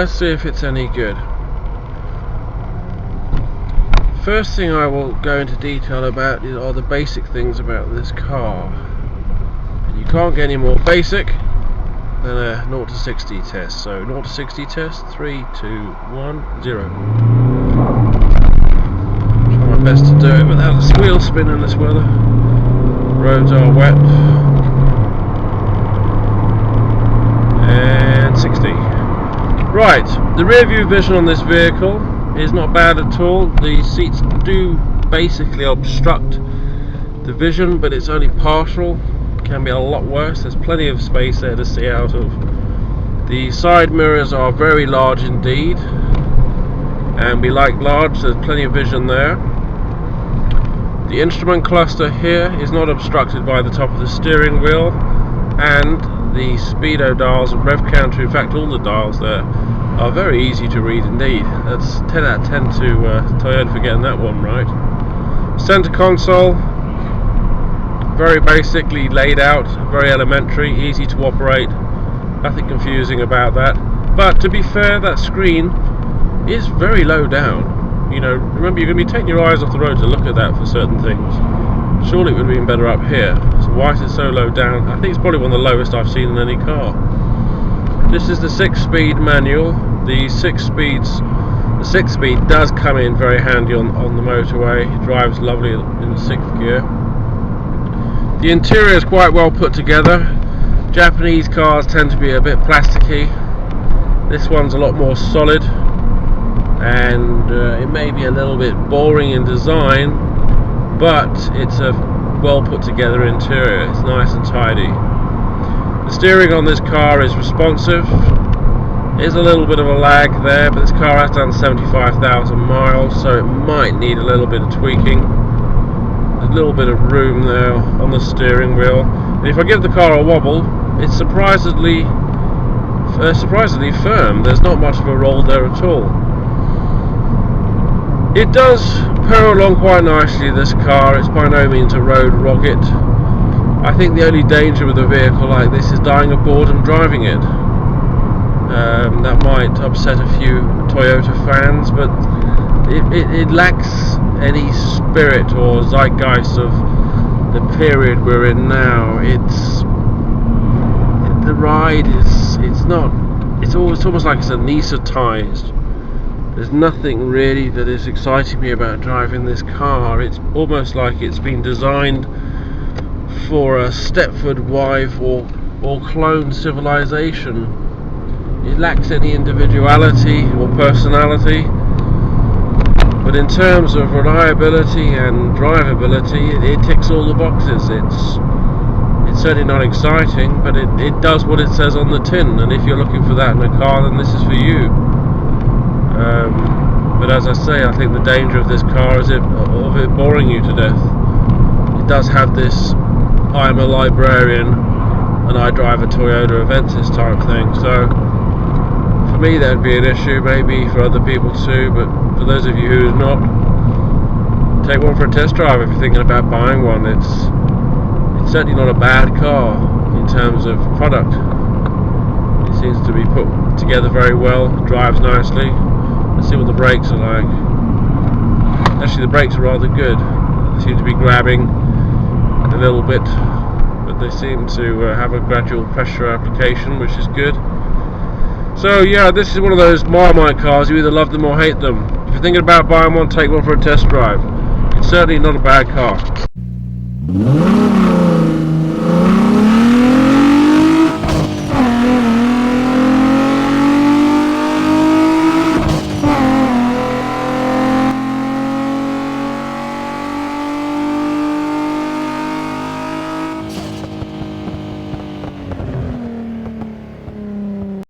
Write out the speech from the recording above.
Let's see if it's any good. First thing I will go into detail about are the basic things about this car. And you can't get any more basic than a 0 to 60 test. So 0 to 60 test, 3, 2, 1, 0. Try my best to do it without a wheel spin in this weather. Roads are wet. And 60. Right, the rear view vision on this vehicle is not bad at all. The seats do basically obstruct the vision, but it's only partial. It can be a lot worse. There's plenty of space there to see out of. The side mirrors are very large indeed, and we like large. There's plenty of vision there. The instrument cluster here is not obstructed by the top of the steering wheel, and the speedo dials and rev counter, in fact all the dials there, are very easy to read indeed. That's 10 out of 10 to Toyota for getting that one right. Center console, very basically laid out, very elementary, easy to operate, nothing confusing about that. But to be fair, that screen is very low down. You know, remember, you're going to be taking your eyes off the road to look at that for certain things. Surely it would have been better up here. So why is it so low down? I think it's probably one of the lowest I've seen in any car. This is the 6-speed manual. The 6 speed does come in very handy on the motorway. It drives lovely in the 6th gear. The interior is quite well put together. Japanese cars tend to be a bit plasticky. This one's a lot more solid, and it may be a little bit boring in design, but it's a well put together interior. It's nice and tidy. The steering on this car is responsive. There's a little bit of a lag there, but this car has done 75,000 miles, so it might need a little bit of tweaking. There's a little bit of room there on the steering wheel. And if I give the car a wobble, it's surprisingly firm. There's not much of a roll there at all. It does purr along quite nicely, this car. It's by no means a road rocket. I think the only danger with a vehicle like this is dying of boredom driving it. That might upset a few Toyota fans, but it lacks any spirit or zeitgeist of the period we're in now. The ride is, it's almost like it's anaesthetized. There's nothing really that is exciting me about driving this car. It's almost like it's been designed for a Stepford wife or clone civilization. It lacks any individuality or personality, but in terms of reliability and drivability, it ticks all the boxes. It's certainly not exciting, but it does what it says on the tin, and if you're looking for that in a car, then this is for you. But as I say, I think the danger of this car is of it boring you to death. It does have this I'm a librarian and I drive a Toyota AVENSIS type thing, so for me that would be an issue, maybe for other people too, but for those of you who are not, take one for a test drive if you're thinking about buying one. It's certainly not a bad car in terms of product. It seems to be put together very well, drives nicely. Let's see what the brakes are like. Actually, the brakes are rather good. They seem to be grabbing a little bit, but they seem to have a gradual pressure application, which is good. So yeah, this is one of those Marmite cars. You either love them or hate them. If you're thinking about buying one, take one for a test drive. It's certainly not a bad car.